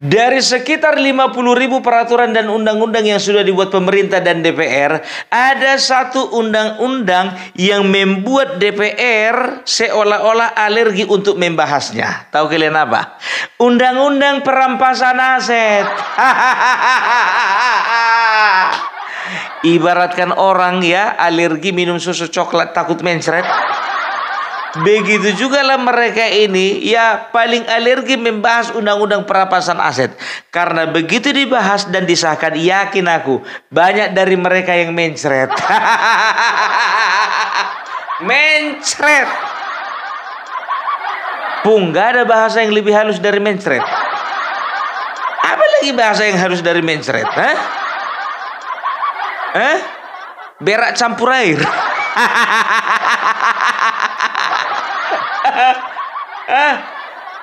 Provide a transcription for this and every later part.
Dari sekitar 50.000 peraturan dan undang-undang yang sudah dibuat pemerintah dan DPR, ada satu undang-undang yang membuat DPR seolah-olah alergi untuk membahasnya. Tahu kalian apa? Undang-undang perampasan aset. Ibaratkan orang ya alergi minum susu coklat takut mencret. Begitu juga lah mereka ini ya paling alergi membahas undang-undang perampasan aset. Karena begitu dibahas dan disahkan, yakin aku banyak dari mereka yang mencret. Mencret. Pung, gak ada bahasa yang lebih halus dari mencret. Apa lagi bahasa yang halus dari mencret? Berak campur air.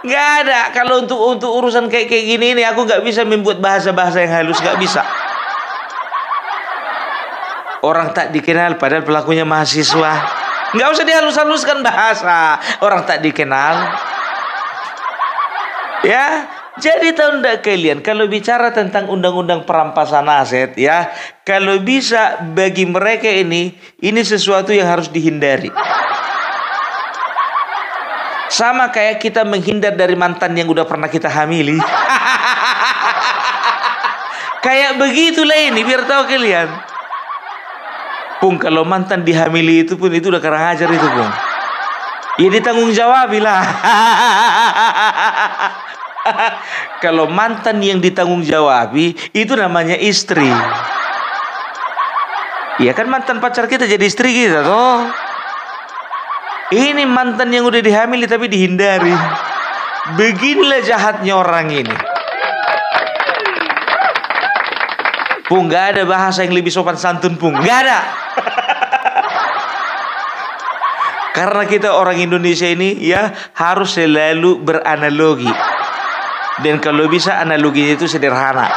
Nggak ada. Kalau untuk urusan kayak gini ini aku nggak bisa membuat bahasa-bahasa yang halus, nggak bisa. Orang tak dikenal padahal pelakunya mahasiswa, nggak usah dihalus-haluskan bahasa. Orang tak dikenal. Ya, jadi tahu ndak kalian kalau bicara tentang undang-undang perampasan aset ya, kalau bisa bagi mereka ini sesuatu yang harus dihindari. Sama kayak kita menghindar dari mantan yang udah pernah kita hamili. Kayak begitulah ini, biar tahu kalian. Pung, kalau mantan dihamili itu pun itu udah kurang ajar itu, Pung. Ya ditanggung jawab lah. Kalau mantan yang ditanggung jawabi itu namanya istri. Ya kan mantan pacar kita jadi istri kita toh. Ini mantan yang udah dihamili tapi dihindari. Beginilah jahatnya orang ini. Pung, gak ada bahasa yang lebih sopan santun, Pung. Gak ada. Karena kita orang Indonesia ini ya harus selalu beranalogi. Dan kalau bisa analoginya itu sederhana.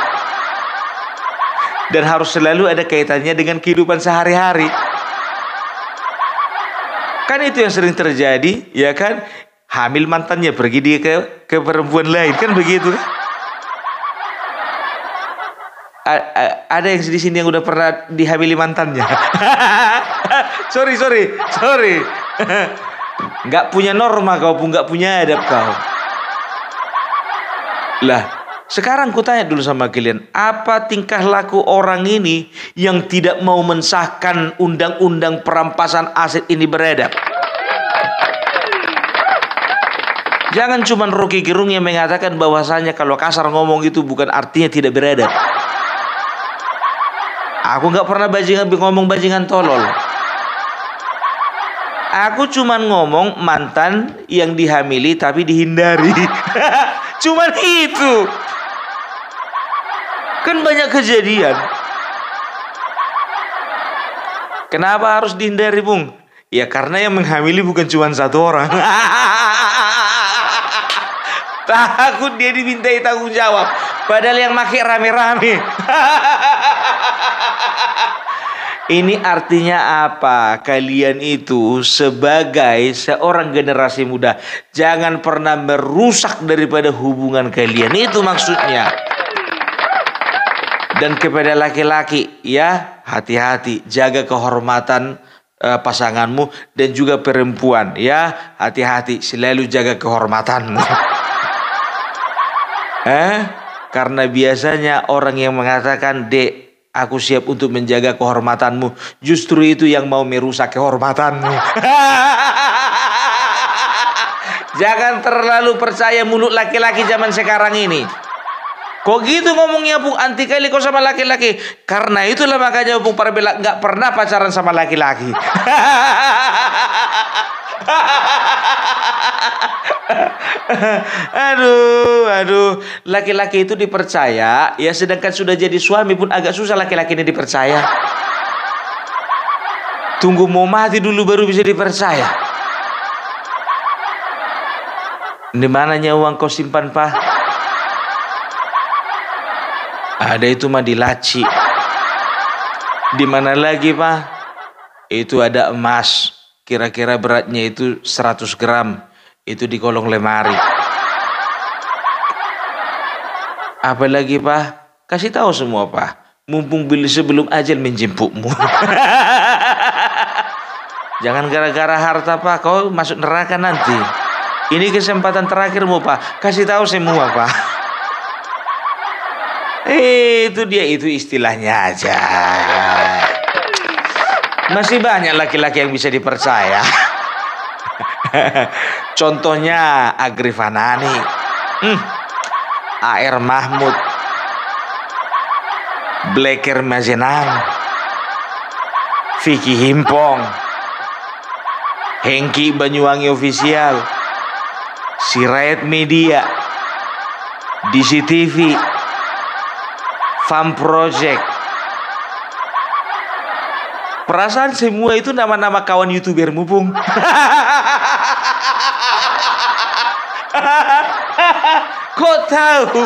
Dan harus selalu ada kaitannya dengan kehidupan sehari-hari. Kan itu yang sering terjadi, ya kan? Hamil mantannya, pergi dia ke perempuan lain, kan begitu? Ada yang di sini yang udah pernah dihamili mantannya? sorry. Nggak punya norma kau, pun nggak punya adab kau. Lah, sekarang ku tanya dulu sama kalian, apa tingkah laku orang ini yang tidak mau mensahkan undang-undang perampasan aset ini beredar? Jangan cuma Rocky Gerung yang mengatakan bahwasanya kalau kasar ngomong itu bukan artinya tidak beredar. Aku nggak pernah ngomong bajingan tolol. Aku cuma ngomong mantan yang dihamili tapi dihindari. Cuman itu. Kan banyak kejadian. Kenapa harus dihindari, Bung? Ya karena yang menghamili bukan cuma satu orang. Takut dia dimintai tanggung jawab. Padahal yang make rame-rame. Ini artinya apa? Kalian itu sebagai seorang generasi muda, jangan pernah merusak daripada hubungan kalian. Itu maksudnya. Dan kepada laki-laki ya, hati-hati, jaga kehormatan pasanganmu. Dan juga perempuan ya, hati-hati, selalu jaga kehormatanmu. Karena biasanya orang yang mengatakan, "Dek, aku siap untuk menjaga kehormatanmu," justru itu yang mau merusak kehormatanmu. Jangan terlalu percaya mulut laki-laki zaman sekarang ini. Kok gitu ngomongnya, Bung? Anti kali kau sama laki-laki. Karena itulah makanya Bung Parbela nggak pernah pacaran sama laki-laki. Aduh, laki-laki itu dipercaya ya, sedangkan sudah jadi suami pun agak susah laki-laki ini dipercaya. Tunggu mau mati dulu baru bisa dipercaya. Di mananya uang kau simpan, Pak? Ada itu mah di laci. Di mana lagi, Pak? Itu ada emas. Kira-kira beratnya itu 100 gram. Itu di kolong lemari. Apalagi Pak, kasih tahu semua Pak. Mumpung beli sebelum ajal menjemputmu. Jangan gara-gara harta Pak, kau masuk neraka nanti. Ini kesempatan terakhirmu Pak. Kasih tahu semua Pak. Itu dia, itu istilahnya aja. Masih banyak laki-laki yang bisa dipercaya. Contohnya Agrifanani, AR Mahmud, Bleker Mazenang, Vicky Himpong, Hengki Banyuwangi Official, Sirait Media, DCTV, Farm Project. Perasaan semua itu nama-nama kawan YouTubermu, Bung. Kok tahu?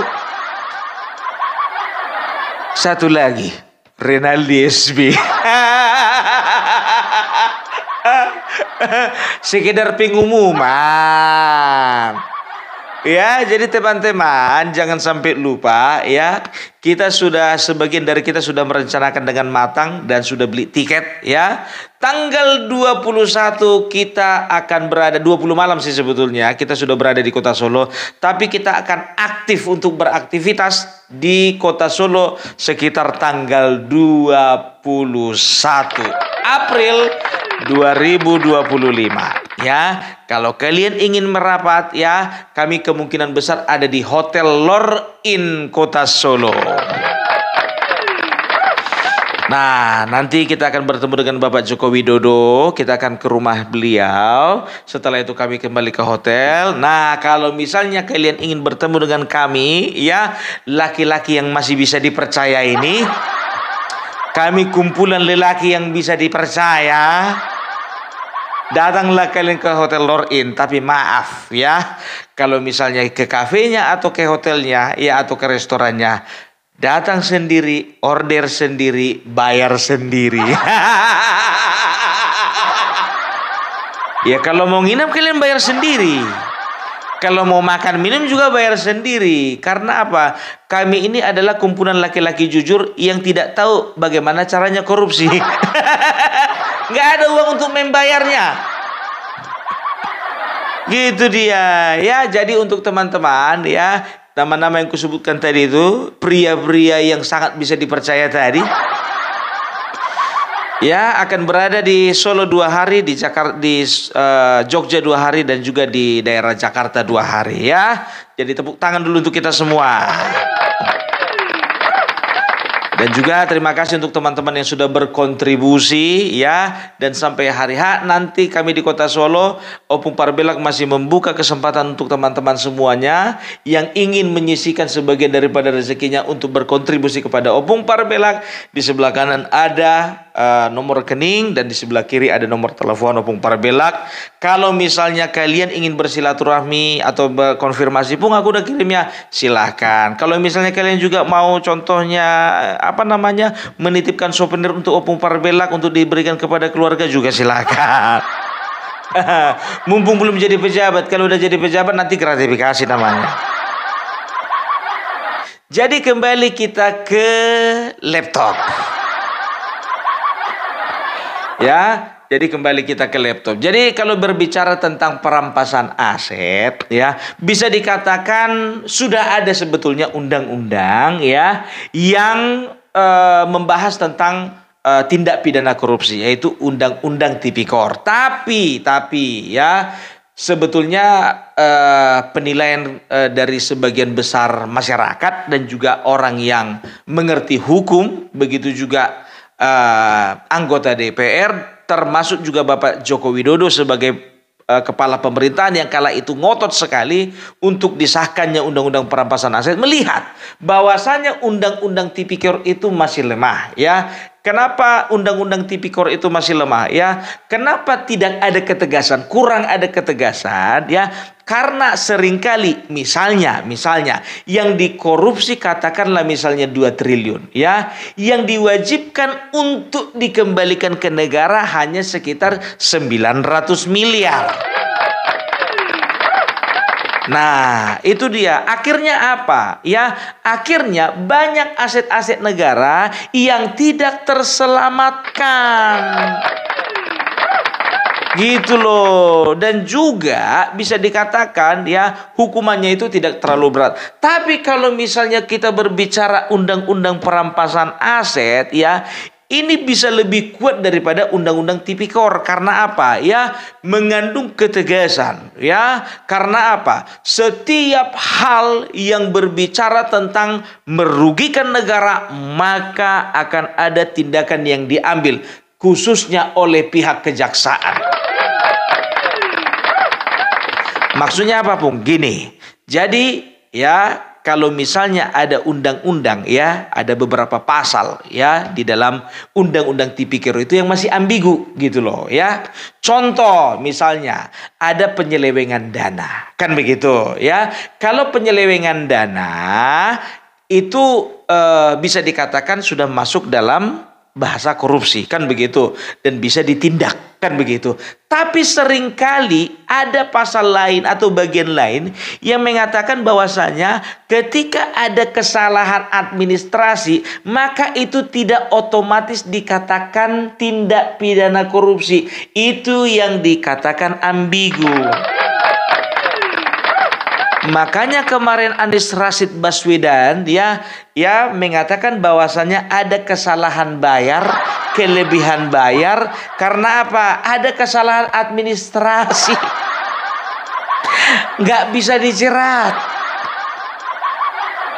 Satu lagi, Renaldi SB. Sekedar pengumuman. Ya, jadi teman-teman jangan sampai lupa ya. Sebagian dari kita sudah merencanakan dengan matang dan sudah beli tiket ya. Tanggal 21 kita akan berada, 20 malam sih sebetulnya. Kita sudah berada di Kota Solo, tapi kita akan aktif untuk beraktivitas di Kota Solo sekitar tanggal 21 April 2025 ya. Kalau kalian ingin merapat ya, kami kemungkinan besar ada di Hotel Lor-In Kota Solo. Nah, nanti kita akan bertemu dengan Bapak Joko Widodo. Kita akan ke rumah beliau. Setelah itu kami kembali ke hotel. Nah, kalau misalnya kalian ingin bertemu dengan kami ya, laki-laki yang masih bisa dipercaya ini, kami kumpulan lelaki yang bisa dipercaya. Datanglah kalian ke Hotel Lor-In, tapi maaf ya, kalau misalnya ke kafenya atau ke hotelnya ya atau ke restorannya, datang sendiri, order sendiri, bayar sendiri. Ya kalau mau nginap kalian bayar sendiri. Kalau mau makan minum juga bayar sendiri. Karena apa? Kami ini adalah kumpulan laki-laki jujur yang tidak tahu bagaimana caranya korupsi. Nggak ada uang untuk membayarnya. Gitu dia. Ya, jadi untuk teman-teman ya, nama-nama yang kusebutkan tadi itu, pria-pria yang sangat bisa dipercaya tadi, ya akan berada di Solo 2 hari, di Jakarta, di Jogja 2 hari, dan juga di daerah Jakarta 2 hari ya. Jadi tepuk tangan dulu untuk kita semua. Dan juga terima kasih untuk teman-teman yang sudah berkontribusi ya. Dan sampai hari H nanti kami di Kota Solo, Opung Parbelak masih membuka kesempatan untuk teman-teman semuanya yang ingin menyisihkan sebagian daripada rezekinya untuk berkontribusi kepada Opung Parbelak. Di sebelah kanan ada nomor rekening dan di sebelah kiri ada nomor telepon Opung Parbelak. Kalau misalnya kalian ingin bersilaturahmi atau berkonfirmasi, Pung aku udah kirimnya, silahkan. Kalau misalnya kalian juga mau contohnya menitipkan souvenir untuk Opung Parbelak untuk diberikan kepada keluarga juga silahkan. Mumpung belum jadi pejabat, kalau udah jadi pejabat nanti gratifikasi namanya. Jadi kembali kita ke laptop. Ya, jadi kembali kita ke laptop. Jadi kalau berbicara tentang perampasan aset ya, bisa dikatakan sudah ada sebetulnya undang-undang ya yang membahas tentang tindak pidana korupsi, yaitu Undang-Undang Tipikor. Tapi ya sebetulnya penilaian dari sebagian besar masyarakat dan juga orang yang mengerti hukum, begitu juga anggota DPR, termasuk juga Bapak Joko Widodo sebagai kepala pemerintahan yang kala itu ngotot sekali untuk disahkannya undang-undang perampasan aset, melihat bahwasanya undang-undang Tipikor itu masih lemah ya. Kenapa undang-undang Tipikor itu masih lemah ya? Kenapa tidak ada ketegasan, kurang ada ketegasan ya? Karena seringkali misalnya yang dikorupsi katakanlah misalnya 2 triliun ya, yang diwajibkan untuk dikembalikan ke negara hanya sekitar 900 miliar. Nah, itu dia. Akhirnya apa? Ya, akhirnya banyak aset-aset negara yang tidak terselamatkan. Gitu loh. Dan juga bisa dikatakan ya hukumannya itu tidak terlalu berat. Tapi kalau misalnya kita berbicara undang-undang perampasan aset ya, ini bisa lebih kuat daripada undang-undang tipikor. Karena apa? Ya, mengandung ketegasan. Ya, karena apa? Setiap hal yang berbicara tentang merugikan negara, maka akan ada tindakan yang diambil, khususnya oleh pihak kejaksaan. Maksudnya apa, Pung? Gini. Jadi, ya, kalau misalnya ada undang-undang ya, ada beberapa pasal ya di dalam undang-undang tipikor itu yang masih ambigu gitu loh ya. Contoh misalnya ada penyelewengan dana. Kan begitu ya. Kalau penyelewengan dana itu bisa dikatakan sudah masuk dalam bahasa korupsi, kan begitu, dan bisa ditindak, kan begitu. Tapi seringkali ada pasal lain atau bagian lain yang mengatakan bahwasanya ketika ada kesalahan administrasi, maka itu tidak otomatis dikatakan tindak pidana korupsi. Itu yang dikatakan ambigu. Makanya kemarin Anies Rashid Baswedan dia mengatakan bahwasannya ada kesalahan bayar, kelebihan bayar karena apa? Ada kesalahan administrasi. Nggak bisa dijerat.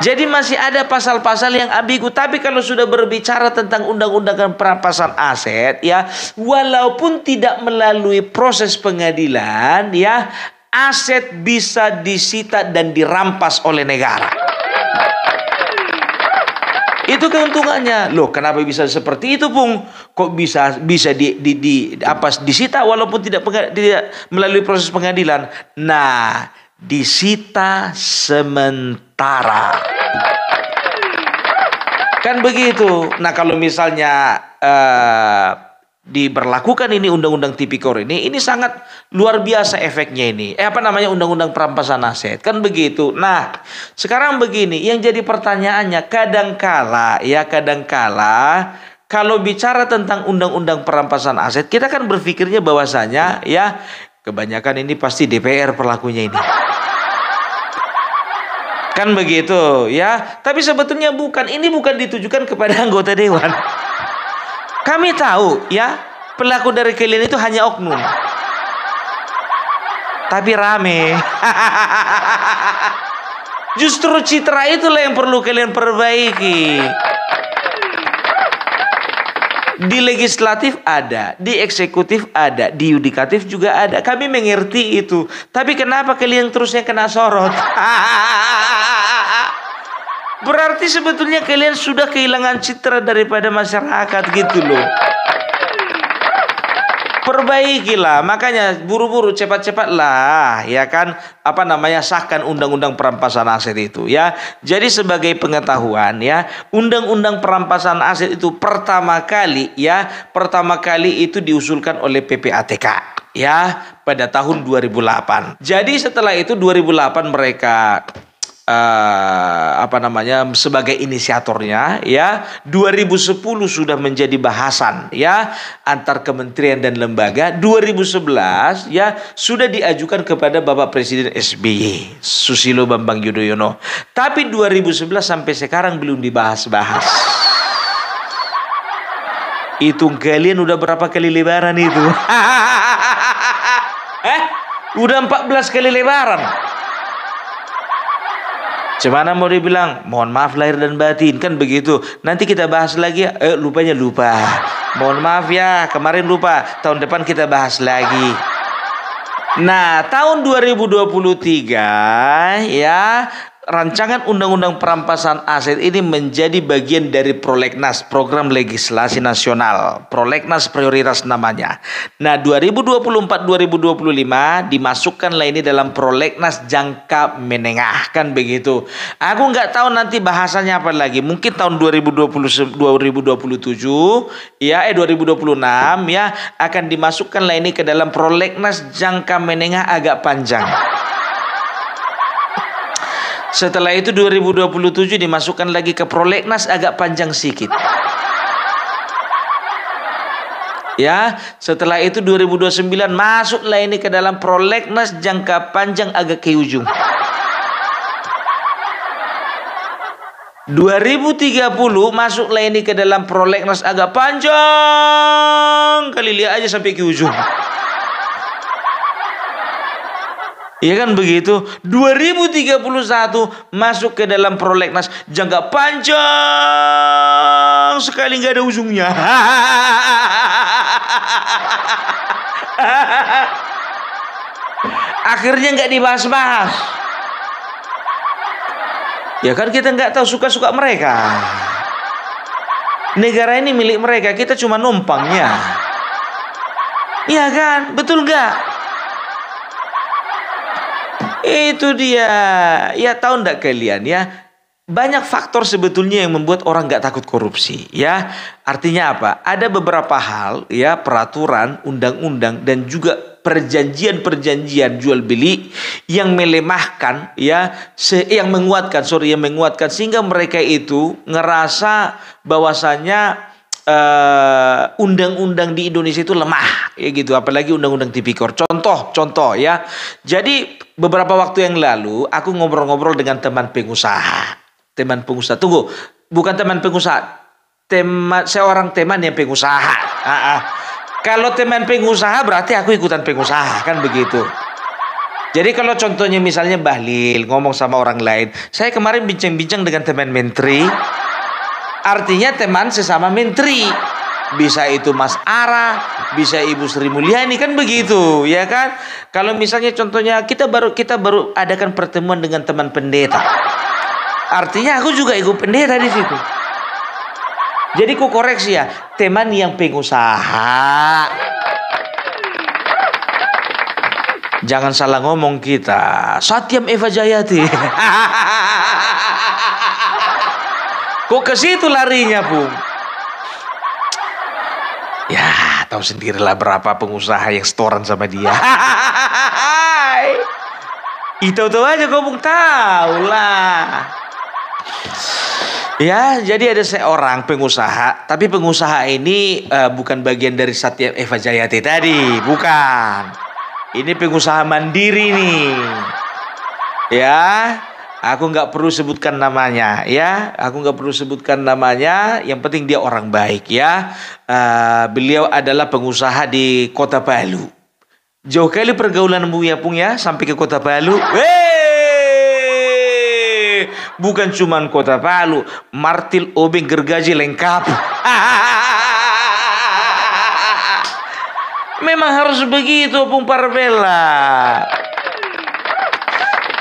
Jadi masih ada pasal-pasal yang ambigu. Tapi kalau sudah berbicara tentang undang-undang perampasan aset ya, walaupun tidak melalui proses pengadilan ya, aset bisa disita dan dirampas oleh negara. Itu keuntungannya. Loh, kenapa bisa seperti itu, Pung? Kok bisa disita walaupun tidak melalui proses pengadilan? Nah, disita sementara. Kan begitu. Nah, kalau misalnya diberlakukan ini undang-undang tipikor ini sangat luar biasa efeknya ini. Undang-undang perampasan aset. Kan begitu. Nah, sekarang begini, yang jadi pertanyaannya kadangkala kalau bicara tentang undang-undang perampasan aset, kita kan berpikirnya bahwasanya ya kebanyakan ini pasti DPR pelakunya ini. Kan begitu ya. Tapi sebetulnya ini bukan ditujukan kepada anggota dewan. Kami tahu ya pelaku dari kalian itu hanya oknum. Tapi rame. Justru citra itulah yang perlu kalian perbaiki. Di legislatif ada, di eksekutif ada, di yudikatif juga ada. Kami mengerti itu. Tapi kenapa kalian terusnya kena sorot? Berarti sebetulnya kalian sudah kehilangan citra daripada masyarakat gitu loh. Perbaikilah, makanya buru-buru cepat-cepatlah ya kan sahkan undang-undang perampasan aset itu ya. Jadi sebagai pengetahuan ya, undang-undang perampasan aset itu pertama kali itu diusulkan oleh PPATK ya pada tahun 2008. Jadi setelah itu 2008 mereka sebagai inisiatornya ya. 2010 sudah menjadi bahasan ya antar kementerian dan lembaga. 2011 ya sudah diajukan kepada Bapak Presiden SBY Susilo Bambang Yudhoyono. Tapi 2011 sampai sekarang belum dibahas-bahas. Itu kalian udah berapa kali lebaran itu? Udah 14 kali lebaran. Gimana mau dibilang? Mohon maaf lahir dan batin, kan begitu. Nanti kita bahas lagi ya. Lupa. Mohon maaf ya, kemarin lupa. Tahun depan kita bahas lagi. Nah, tahun 2023 ya, rancangan undang-undang perampasan aset ini menjadi bagian dari Prolegnas, Program Legislasi Nasional. Prolegnas prioritas namanya. Nah, 2024-2025 dimasukkanlah ini dalam Prolegnas jangka menengah, kan begitu. Aku nggak tahu nanti bahasanya apa lagi. Mungkin tahun 2027 ya 2026 ya akan dimasukkanlah ini ke dalam Prolegnas jangka menengah agak panjang. Setelah itu 2027 dimasukkan lagi ke prolegnas agak panjang sedikit. Ya, setelah itu 2029 masuklah ini ke dalam prolegnas jangka panjang agak ke ujung. 2030 masuklah ini ke dalam prolegnas agak panjang kali, lihat aja sampai ke ujung. Iya kan begitu. 2031 masuk ke dalam prolegnas jangka panjang sekali, nggak ada ujungnya. Akhirnya nggak dibahas-bahas. Ya kan kita nggak tahu suka-suka mereka. Negara ini milik mereka, kita cuma numpangnya. Iya kan, betul nggak? Itu dia. Ya tahu ndak kalian ya, banyak faktor sebetulnya yang membuat orang nggak takut korupsi ya. Artinya apa? Ada beberapa hal ya, peraturan, undang-undang dan juga perjanjian-perjanjian jual beli yang melemahkan ya, yang menguatkan sehingga mereka itu ngerasa bahwasanya undang-undang di Indonesia itu lemah ya gitu, apalagi undang-undang tipikor. Contoh ya. Jadi beberapa waktu yang lalu aku ngobrol-ngobrol dengan teman pengusaha. Tunggu, bukan teman pengusaha. Seorang teman yang pengusaha. Kalau teman pengusaha berarti aku ikutan pengusaha, kan begitu. Jadi kalau contohnya misalnya Bahlil ngomong sama orang lain, saya kemarin bincang-bincang dengan teman menteri. Artinya teman sesama menteri. Bisa itu Mas Ara, bisa Ibu Sri Mulyani, kan begitu, ya kan? Kalau misalnya contohnya kita baru adakan pertemuan dengan teman pendeta. Artinya aku juga ikut pendeta di situ. Jadi ku koreksi ya, teman yang pengusaha. Jangan salah ngomong kita. Satyam Eva Jayati. Kok ke situ larinya, Bung? Ya, tahu sendirilah berapa pengusaha yang setoran sama dia. Itu aja kau Bung, tahu lah. Ya, jadi ada seorang pengusaha, tapi pengusaha ini bukan bagian dari Satya Eva Jayati tadi, bukan. Ini pengusaha mandiri nih. Ya, aku nggak perlu sebutkan namanya, ya. Aku nggak perlu sebutkan namanya. Yang penting dia orang baik, ya. Beliau adalah pengusaha di Kota Palu. Jauh kali pergaulanmu ya, Pung ya, sampai ke Kota Palu. Bukan cuman Kota Palu, martil, obeng, gergaji lengkap. Memang harus begitu, Pung Parvela.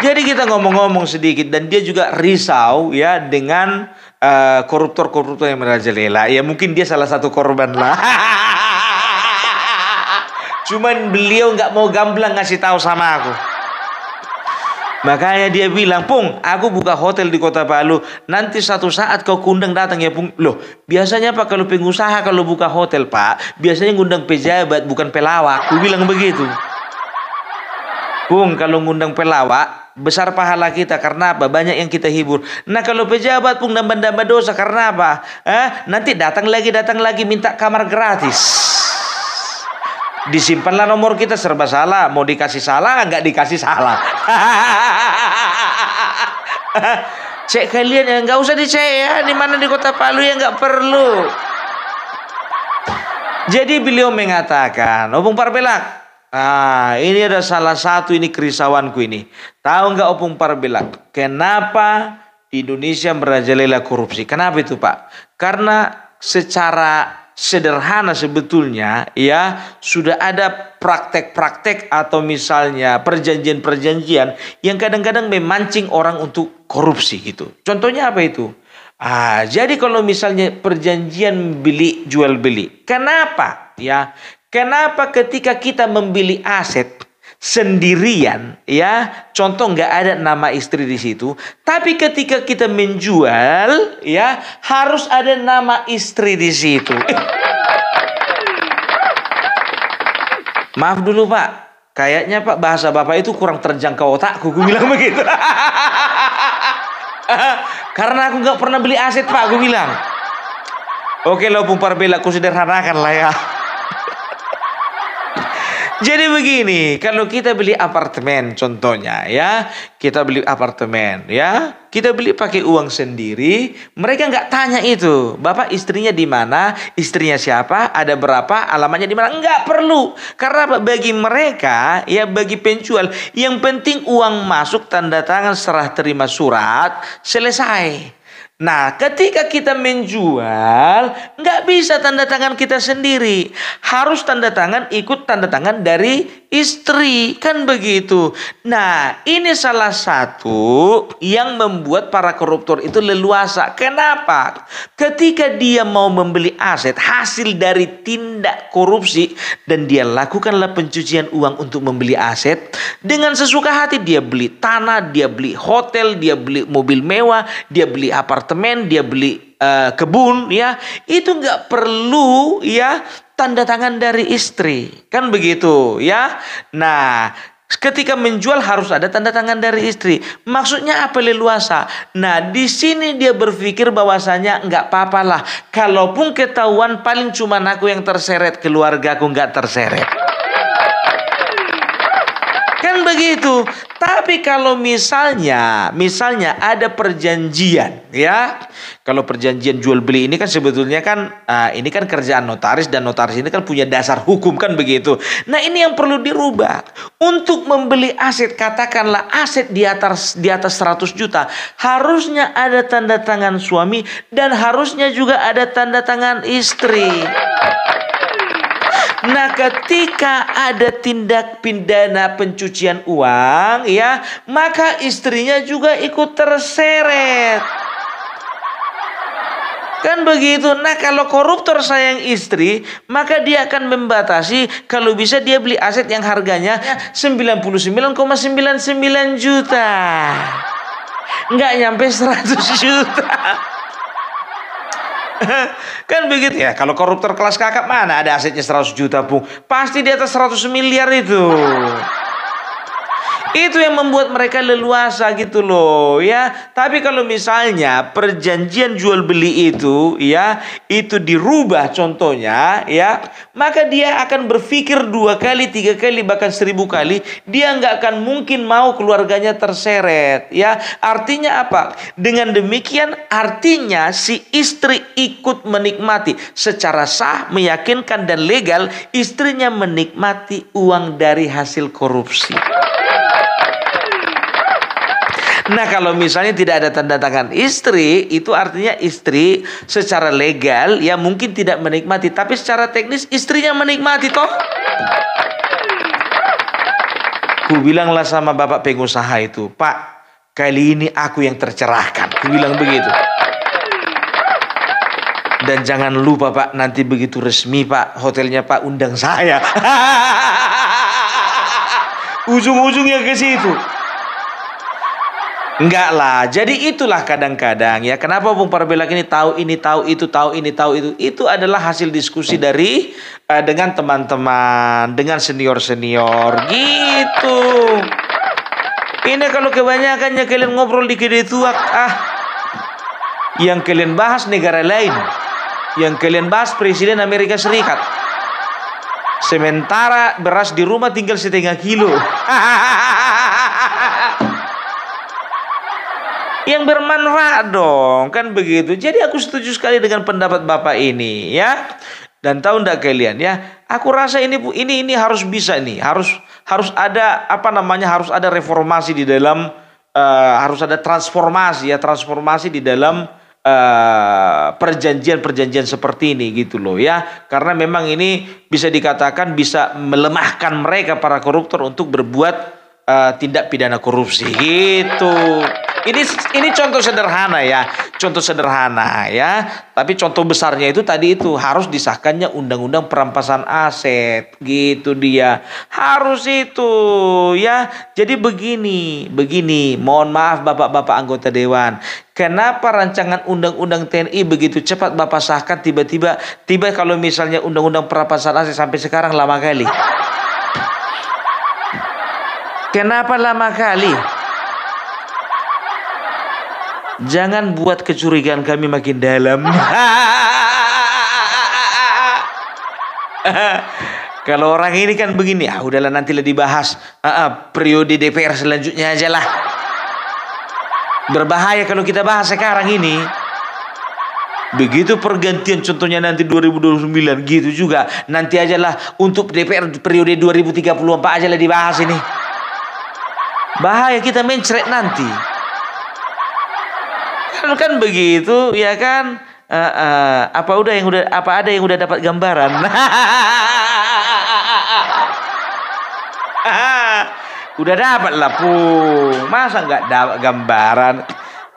Jadi kita ngomong-ngomong sedikit, dan dia juga risau ya dengan koruptor-koruptor yang merajalela. Ya mungkin dia salah satu korban lah. Cuman beliau nggak mau gamblang ngasih tahu sama aku. Makanya dia bilang, Pung, aku buka hotel di Kota Palu. Nanti satu saat kau kundang datang ya, Pung. Loh, biasanya Pak kalau pengusaha kalau buka hotel, Pak, biasanya ngundang pejabat bukan pelawak. Aku bilang begitu. Pung, kalau ngundang pelawak, besar pahala kita. Karena apa? Banyak yang kita hibur. Nah kalau pejabat, Pung, nambah-nambah dosa. Karena apa? Nanti datang lagi minta kamar gratis. Disimpanlah nomor kita, serba salah. Mau dikasih salah, nggak dikasih salah. Cek kalian ya, nggak usah dicek ya. Di mana di Kota Palu ya, nggak perlu. Jadi beliau mengatakan, Opung Parvela, ini ada salah satu ini kerisauanku ini. Tahu nggak Opung Parvela, kenapa di Indonesia merajalela korupsi? Kenapa itu Pak? Karena secara sederhana sebetulnya ya sudah ada praktek-praktek atau misalnya perjanjian-perjanjian yang kadang-kadang memancing orang untuk korupsi gitu. Contohnya apa itu? Jadi kalau misalnya perjanjian beli jual beli, kenapa ya? Kenapa ketika kita membeli aset sendirian ya, contoh nggak ada nama istri di situ, tapi ketika kita menjual ya harus ada nama istri di situ. Maaf dulu Pak, kayaknya Pak bahasa Bapak itu kurang terjangkau otakku. Gue bilang begitu. Karena aku nggak pernah beli aset Pak, gue bilang. Oke lo Parbela, aku sederhanakan lah ya. Jadi begini, kalau kita beli apartemen contohnya ya, kita beli apartemen ya, kita beli pakai uang sendiri, mereka nggak tanya itu, bapak istrinya di mana, istrinya siapa, ada berapa, alamatnya di mana, nggak perlu, karena bagi mereka ya, bagi penjual yang penting uang masuk, tanda tangan, serah terima surat, selesai. Nah, ketika kita menjual, nggak bisa tanda tangan kita sendiri. Harus tanda tangan, ikut tanda tangan dari istri. Kan begitu. Nah, ini salah satu yang membuat para koruptor itu leluasa. Kenapa? Ketika dia mau membeli aset, hasil dari tindak korupsi, dan dia lakukanlah pencucian uang untuk membeli aset, dengan sesuka hati dia beli tanah, dia beli hotel, dia beli mobil mewah, dia beli apartemen, dia beli kebun ya, itu nggak perlu ya tanda tangan dari istri, kan begitu ya. Nah, ketika menjual harus ada tanda tangan dari istri. Maksudnya apa leluasa? Nah, di sini dia berpikir bahwasanya nggak apa-apa lah, kalaupun ketahuan paling cuma aku yang terseret, keluargaku nggak terseret. Kan begitu. Tapi kalau misalnya ada perjanjian ya. Kalau perjanjian jual beli ini kan sebetulnya kan ini kan kerjaan notaris, dan notaris ini kan punya dasar hukum, kan begitu. Nah, ini yang perlu dirubah. Untuk membeli aset, katakanlah aset di atas 100 juta, harusnya ada tanda tangan suami dan harusnya juga ada tanda tangan istri. Nah, ketika ada tindak pidana pencucian uang ya, maka istrinya juga ikut terseret. Kan begitu. Nah, kalau koruptor sayang istri, maka dia akan membatasi, kalau bisa dia beli aset yang harganya 99,99 juta. Nggak nyampe 100 juta. Kan begitu ya. Kalau koruptor kelas kakap mana ada asetnya 100 juta pun, pasti di atas 100 miliar itu. Itu yang membuat mereka leluasa gitu loh ya. Tapi kalau misalnya perjanjian jual beli itu ya, itu dirubah contohnya ya, maka dia akan berpikir 2 kali, 3 kali, bahkan 1000 kali. Dia nggak akan mungkin mau keluarganya terseret ya. Artinya apa? Dengan demikian artinya si istri ikut menikmati secara sah, meyakinkan dan legal, istrinya menikmati uang dari hasil korupsi. Nah, kalau misalnya tidak ada tanda tangan istri, itu artinya istri secara legal ya mungkin tidak menikmati, tapi secara teknis istrinya menikmati toh. Ku bilanglah sama bapak pengusaha itu, Pak, kali ini aku yang tercerahkan. Ku bilang begitu. Dan jangan lupa Pak, nanti begitu resmi Pak, hotelnya Pak undang saya. Ujung-ujungnya ke situ. Enggak lah. Jadi itulah kadang-kadang ya, kenapa Bung Parbelak ini tahu itu, tahu ini, tahu itu. Itu adalah hasil diskusi dari dengan teman-teman, dengan senior-senior gitu. Ini kalau kebanyakannya kalian ngobrol di kedai tuak, yang kalian bahas negara lain, yang kalian bahas Presiden Amerika Serikat. Sementara beras di rumah tinggal 1/2 kilo. Yang bermanfaat dong, kan begitu. Jadi aku setuju sekali dengan pendapat Bapak ini ya. Dan tahu enggak kalian ya, aku rasa ini harus bisa nih, harus ada harus ada reformasi di dalam, harus ada transformasi di dalam perjanjian seperti ini gitu loh ya. Karena memang ini bisa dikatakan bisa melemahkan mereka para koruptor untuk berbuat tindak pidana korupsi gitu. Ini contoh sederhana ya, Tapi contoh besarnya itu tadi itu harus disahkannya undang-undang perampasan aset, gitu dia. Harus itu ya. Jadi begini. Mohon maaf Bapak-bapak anggota dewan. Kenapa rancangan undang-undang TNI begitu cepat Bapak sahkan, tiba-tiba kalau misalnya undang-undang perampasan aset sampai sekarang lama kali. Kenapa lama kali? Jangan buat kecurigaan kami makin dalam. Kalau orang ini kan begini, udahlah nantilah dibahas periode DPR selanjutnya aja lah. Berbahaya kalau kita bahas sekarang ini. Begitu pergantian contohnya nanti 2029 gitu juga. Nanti aja lah untuk DPR periode 2034 aja lah dibahas ini. Bahaya kita mencret nanti. Kan begitu ya kan? Apa ada yang udah dapat gambaran? Udah dapat lah Pung. Masa nggak dapat gambaran?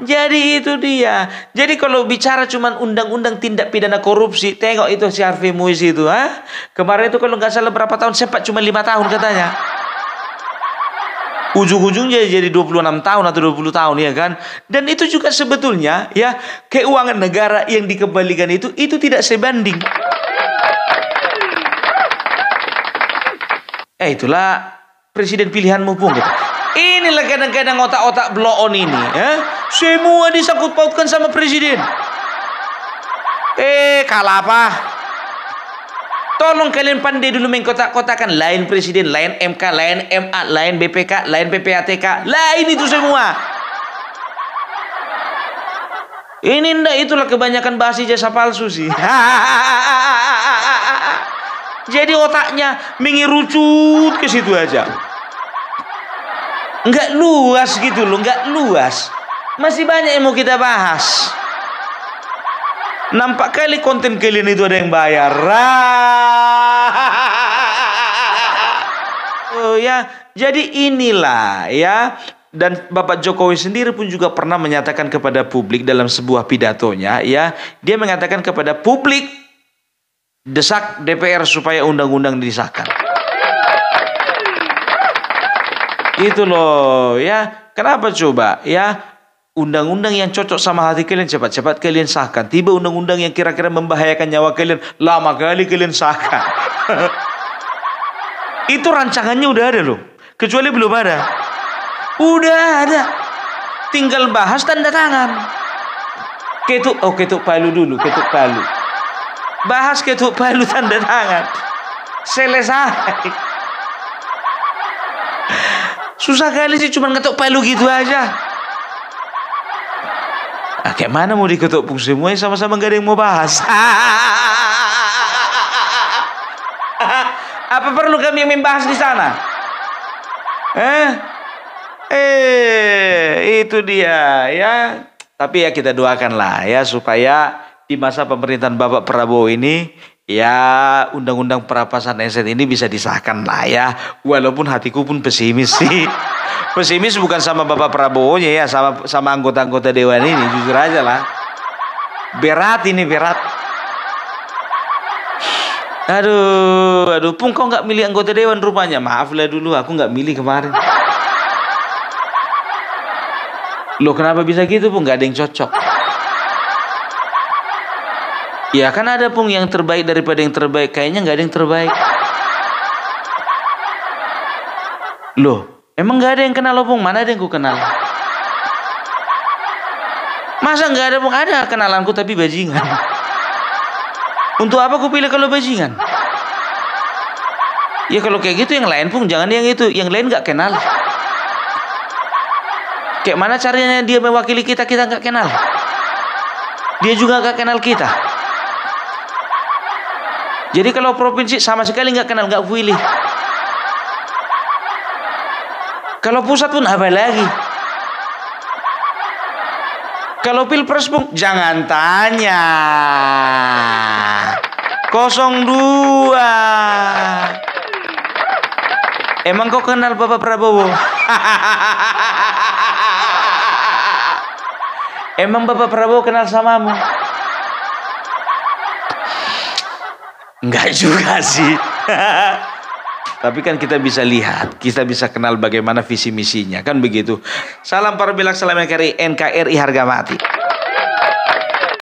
Jadi itu dia. Jadi kalau bicara cuman undang-undang tindak pidana korupsi, tengok itu si Harvey Muiz itu, kemarin itu kalau nggak salah berapa tahun, sempat cuma 5 tahun katanya. Ujung-ujungnya jadi 26 tahun atau 20 tahun ya kan. Dan itu juga sebetulnya ya, keuangan negara yang dikembalikan itu tidak sebanding. Itulah presiden pilihanmu Pung gitu. Inilah kadang-kadang otak-otak blow on ini semua disangkut pautkan sama presiden. Kalah apa? Tolong kalian pandai dulu mengkotak-kotakan. Lain presiden, lain MK, lain MA, lain BPK, lain PPATK. Lain itu semua. Ini ndak, itulah kebanyakan bahas ijazah palsu sih. Jadi otaknya mengerucut ke situ aja. Enggak luas gitu loh, enggak luas. Masih banyak yang mau kita bahas. Nampak kali konten kalian itu ada yang bayar. Oh ya, jadi inilah ya. Dan Bapak Jokowi sendiri pun juga pernah menyatakan kepada publik dalam sebuah pidatonya ya, dia mengatakan kepada publik, desak DPR supaya undang-undang disahkan. Itu loh ya. Kenapa coba ya? Undang-undang yang cocok sama hati kalian cepat-cepat kalian sahkan. Tiba undang-undang yang kira-kira membahayakan nyawa kalian, lama kali kalian sahkan. Itu rancangannya udah ada loh. Kecuali belum ada. Udah ada. Tinggal bahas tanda tangan. Ketuk palu dulu, ketuk palu. Bahas ketuk palu tanda tangan. Selesai. Susah kali sih cuma ngetuk palu gitu aja. Kayak mana mau diketuk Pung, semuanya sama-sama gak ada yang mau bahas. Apa perlu kami membahas di sana? Itu dia ya. Tapi ya kita doakanlah ya supaya di masa pemerintahan Bapak Prabowo ini ya undang-undang perampasan aset ini bisa disahkan lah ya. Walaupun hatiku pun pesimis sih. Pesimis bukan sama Bapak Prabowo-nya ya, sama anggota-anggota dewan ini, jujur aja lah. Berat ini, berat. Aduh, Pung, kau nggak milih anggota dewan rupanya. Maaf lah dulu, aku nggak milih kemarin. Loh kenapa bisa gitu Pung? Nggak ada yang cocok. Ya kan ada Pung yang terbaik daripada yang terbaik. Kayaknya nggak ada yang terbaik. Loh, emang nggak ada yang kenal lo Pung? Mana ada yang ku kenal? Masa nggak ada Pung? Ada kenalanku tapi bajingan. Untuk apa ku pilih kalau bajingan? Ya kalau kayak gitu yang lain Pung, jangan yang itu. Yang lain nggak kenal. Kayak mana caranya dia mewakili kita nggak kenal? Dia juga nggak kenal kita. Jadi kalau provinsi sama sekali nggak kenal, nggak pilih. Kalau pusat pun apa lagi? Kalau pilpres Pung, jangan tanya. 02. Emang kau kenal Bapak Prabowo? Emang Bapak Prabowo kenal samamu? Enggak juga sih. Tapi kan kita bisa lihat, kita bisa kenal bagaimana visi misinya, kan begitu. Salam para bilak, salam NKRI harga mati.